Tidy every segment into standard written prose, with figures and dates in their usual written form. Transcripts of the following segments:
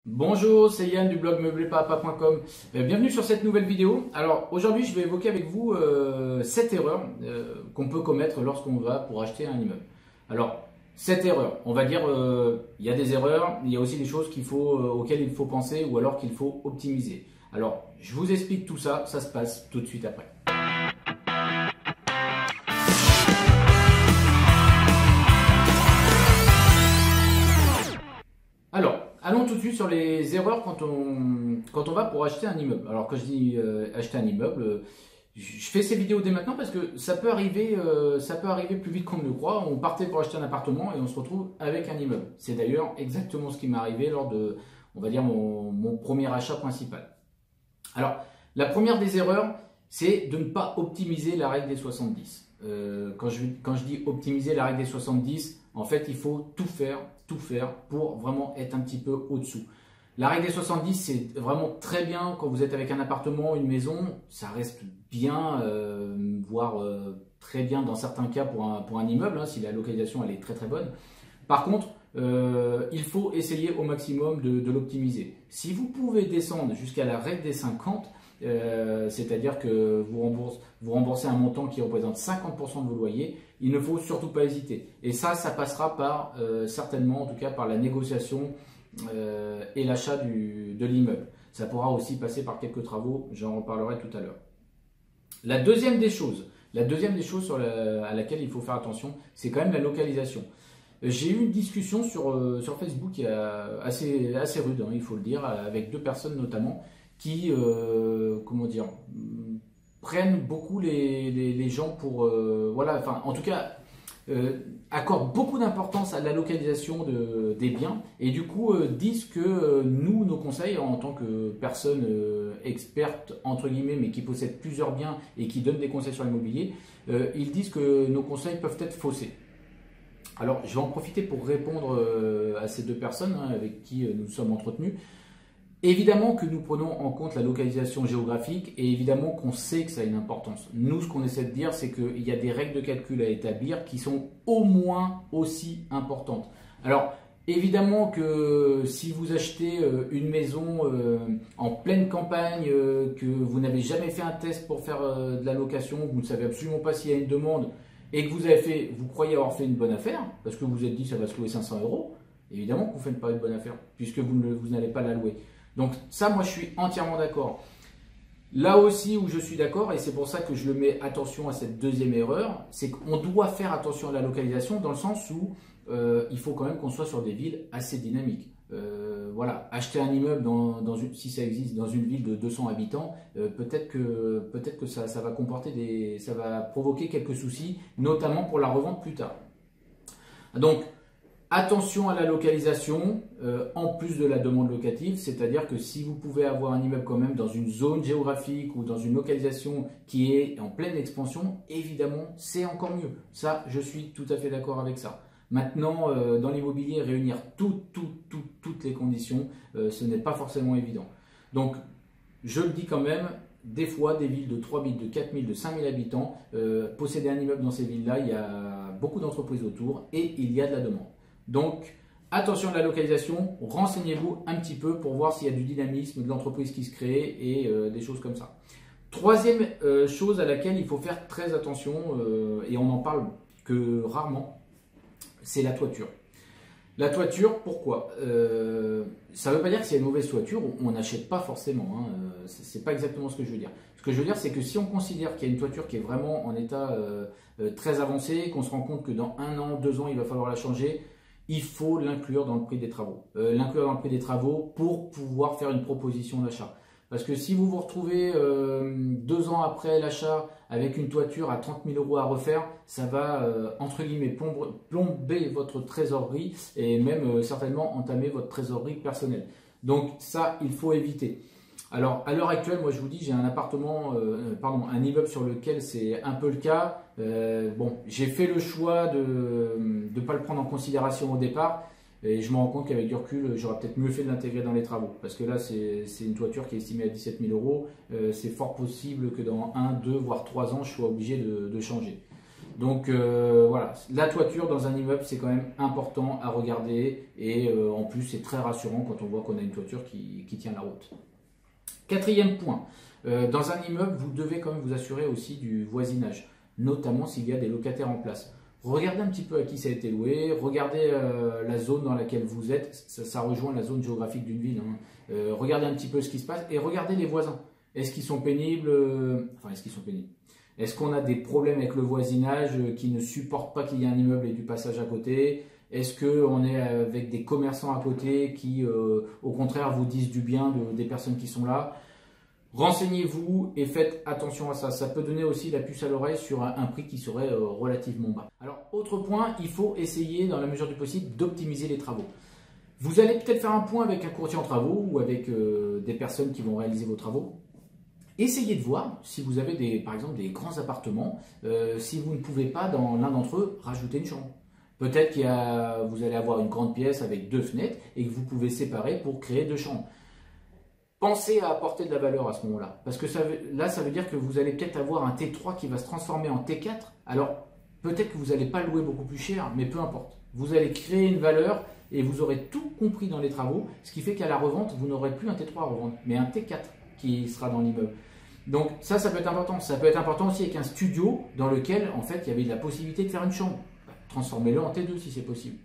Bonjour, c'est Yann du blog meublepapa.com. Bienvenue sur cette nouvelle vidéo. Alors aujourd'hui, je vais évoquer avec vous 7 erreurs qu'on peut commettre lorsqu'on va pour acheter un immeuble. Alors, 7 erreurs, on va dire, il y a des erreurs, il y a aussi des choses auxquelles il faut penser ou alors qu'il faut optimiser. Alors, je vous explique tout ça, ça se passe tout de suite après. Alors, allons tout de suite sur les erreurs quand on va pour acheter un immeuble. Alors, quand je dis acheter un immeuble, je fais ces vidéos dès maintenant parce que ça peut arriver plus vite qu'on ne le croit. On partait pour acheter un appartement et on se retrouve avec un immeuble. C'est d'ailleurs exactement ce qui m'est arrivé lors de, on va dire, mon premier achat principal. Alors, la première des erreurs, c'est de ne pas optimiser la règle des 70. Quand je dis optimiser la règle des 70, en fait, il faut tout faire pour vraiment être un petit peu au-dessous. La règle des 70, c'est vraiment très bien quand vous êtes avec un appartement, une maison, ça reste bien, voire très bien dans certains cas pour un immeuble, hein, si la localisation elle est très très bonne. Par contre, il faut essayer au maximum de l'optimiser. Si vous pouvez descendre jusqu'à la règle des 50, c'est-à-dire que vous remboursez un montant qui représente 50% de vos loyers, il ne faut surtout pas hésiter. Et ça passera par, certainement, en tout cas, par la négociation et l'achat de l'immeuble. Ça pourra aussi passer par quelques travaux, j'en reparlerai tout à l'heure. La deuxième des choses à laquelle il faut faire attention, c'est quand même la localisation. J'ai eu une discussion sur Facebook assez rude, hein, il faut le dire, avec deux personnes notamment, qui, comment dire, prennent beaucoup les gens pour, voilà, enfin, en tout cas, accordent beaucoup d'importance à la localisation des biens et du coup disent que nous, nos conseils en tant que personnes expertes entre guillemets mais qui possèdent plusieurs biens et qui donnent des conseils sur l'immobilier, ils disent que nos conseils peuvent être faussés. Alors je vais en profiter pour répondre à ces deux personnes hein, avec qui nous sommes entretenus. Évidemment que nous prenons en compte la localisation géographique et évidemment qu'on sait que ça a une importance. Nous, ce qu'on essaie de dire, c'est qu'il y a des règles de calcul à établir qui sont au moins aussi importantes. Alors, évidemment que si vous achetez une maison en pleine campagne, que vous n'avez jamais fait un test pour faire de la location, vous ne savez absolument pas s'il y a une demande et que vous croyez avoir fait une bonne affaire, parce que vous vous êtes dit ça va se louer 500 €, évidemment que vous ne faites pas une bonne affaire, puisque vous n'allez pas la louer. Donc ça, moi, je suis entièrement d'accord. Là aussi où je suis d'accord, et c'est pour ça que je le mets attention à cette deuxième erreur, c'est qu'on doit faire attention à la localisation dans le sens où il faut quand même qu'on soit sur des villes assez dynamiques. Voilà, acheter un immeuble si ça existe dans une ville de 200 habitants, peut-être que ça va provoquer quelques soucis, notamment pour la revente plus tard. Donc, attention à la localisation, en plus de la demande locative, c'est-à-dire que si vous pouvez avoir un immeuble quand même dans une zone géographique ou dans une localisation qui est en pleine expansion, évidemment, c'est encore mieux. Ça, je suis tout à fait d'accord avec ça. Maintenant, dans l'immobilier, réunir toutes les conditions, ce n'est pas forcément évident. Donc, je le dis quand même, des fois, des villes de 3 000, de 4 000, de 5 000 habitants, posséder un immeuble dans ces villes-là, il y a beaucoup d'entreprises autour et il y a de la demande. Donc, attention à la localisation, renseignez-vous un petit peu pour voir s'il y a du dynamisme, de l'entreprise qui se crée et des choses comme ça. Troisième chose à laquelle il faut faire très attention, et on n'en parle que rarement, c'est la toiture. La toiture, pourquoi ça ne veut pas dire que c'est une mauvaise toiture, on n'achète pas forcément, hein, c'est pas exactement ce que je veux dire. Ce que je veux dire, c'est que si on considère qu'il y a une toiture qui est vraiment en état très avancé, qu'on se rend compte que dans 1 an, 2 ans, il va falloir la changer, il faut l'inclure dans le prix des travaux. L'inclure dans le prix des travaux pour pouvoir faire une proposition d'achat. Parce que si vous vous retrouvez 2 ans après l'achat avec une toiture à 30 000 € à refaire, ça va, entre guillemets, plomber votre trésorerie et même certainement entamer votre trésorerie personnelle. Donc ça, il faut éviter. Alors, à l'heure actuelle, moi je vous dis, j'ai un un immeuble sur lequel c'est un peu le cas. Bon, j'ai fait le choix de ne pas le prendre en considération au départ. Et je me rends compte qu'avec du recul, j'aurais peut-être mieux fait de l'intégrer dans les travaux. Parce que là, c'est une toiture qui est estimée à 17 000 €. C'est fort possible que dans 1, 2, voire 3 ans, je sois obligé de changer. Donc voilà, la toiture dans un immeuble, c'est quand même important à regarder et en plus c'est très rassurant quand on voit qu'on a une toiture qui tient la route. Quatrième point, dans un immeuble, vous devez quand même vous assurer aussi du voisinage, notamment s'il y a des locataires en place. Regardez un petit peu à qui ça a été loué, regardez la zone dans laquelle vous êtes, ça rejoint la zone géographique d'une ville, hein. Regardez un petit peu ce qui se passe et regardez les voisins. Est-ce qu'ils sont pénibles? Enfin, est-ce qu'ils sont pénibles? Est-ce qu'on a des problèmes avec le voisinage qui ne supportent pas qu'il y ait un immeuble et du passage à côté? Est-ce qu'on est avec des commerçants à côté qui, au contraire, vous disent du bien des personnes qui sont là? Renseignez-vous et faites attention à ça. Ça peut donner aussi la puce à l'oreille sur un prix qui serait relativement bas. Alors, autre point, il faut essayer, dans la mesure du possible, d'optimiser les travaux. Vous allez peut-être faire un point avec un courtier en travaux ou avec des personnes qui vont réaliser vos travaux. Essayez de voir si vous avez par exemple des grands appartements, si vous ne pouvez pas dans l'un d'entre eux rajouter une chambre. Peut-être vous allez avoir une grande pièce avec 2 fenêtres et que vous pouvez séparer pour créer 2 chambres. Pensez à apporter de la valeur à ce moment-là. Parce que ça veut dire que vous allez peut-être avoir un T3 qui va se transformer en T4. Alors, peut-être que vous n'allez pas le louer beaucoup plus cher, mais peu importe. Vous allez créer une valeur et vous aurez tout compris dans les travaux, ce qui fait qu'à la revente, vous n'aurez plus un T3 à revendre, mais un T4 qui sera dans l'immeuble. Donc ça peut être important. Ça peut être important aussi avec un studio dans lequel, en fait, il y avait la possibilité de faire une chambre. Transformez-le en T2 si c'est possible.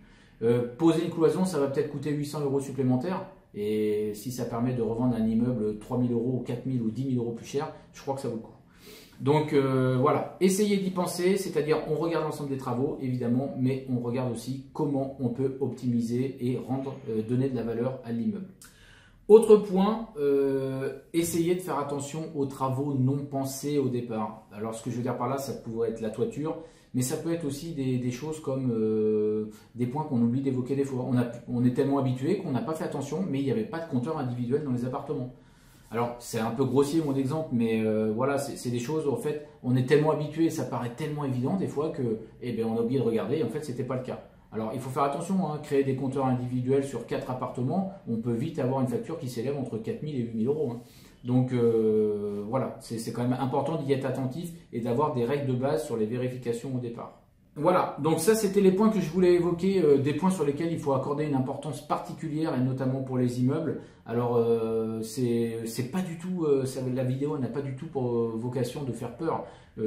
Poser une cloison, ça va peut-être coûter 800 € supplémentaires. Et si ça permet de revendre un immeuble 3 000 € ou 4 000 ou 10 000 € plus cher, je crois que ça vaut le coup. Donc voilà, essayez d'y penser, c'est-à-dire on regarde l'ensemble des travaux évidemment, mais on regarde aussi comment on peut optimiser et donner de la valeur à l'immeuble. Autre point, essayez de faire attention aux travaux non pensés au départ. Alors ce que je veux dire par là, ça pourrait être la toiture, mais ça peut être aussi des choses comme des points qu'on oublie d'évoquer des fois. On est tellement habitué qu'on n'a pas fait attention, mais il n'y avait pas de compteur individuel dans les appartements. Alors c'est un peu grossier mon exemple, mais voilà, c'est des choses où en fait on est tellement habitué, ça paraît tellement évident des fois que on a oublié de regarder et en fait c'était pas le cas. Alors il faut faire attention, hein, créer des compteurs individuels sur 4 appartements, on peut vite avoir une facture qui s'élève entre 4 000 et 8 000 €. Hein. Donc voilà, c'est quand même important d'y être attentif et d'avoir des règles de base sur les vérifications au départ. Voilà, donc ça c'était les points que je voulais évoquer, des points sur lesquels il faut accorder une importance particulière et notamment pour les immeubles. Alors c'est pas du tout, la vidéo n'a pas du tout pour vocation de faire peur,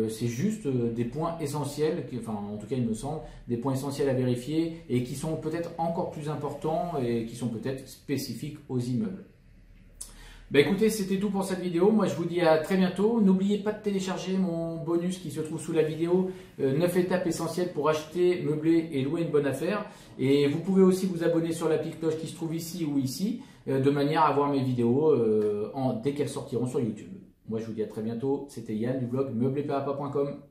c'est juste des points essentiels, enfin en tout cas il me semble, des points essentiels à vérifier et qui sont peut-être encore plus importants et qui sont peut-être spécifiques aux immeubles. Bah écoutez, c'était tout pour cette vidéo. Moi, je vous dis à très bientôt. N'oubliez pas de télécharger mon bonus qui se trouve sous la vidéo. 9 étapes essentielles pour acheter, meubler et louer une bonne affaire. Et vous pouvez aussi vous abonner sur la petite cloche qui se trouve ici ou ici, de manière à voir mes vidéos dès qu'elles sortiront sur YouTube. Moi, je vous dis à très bientôt. C'était Yann du blog meublepapa.com.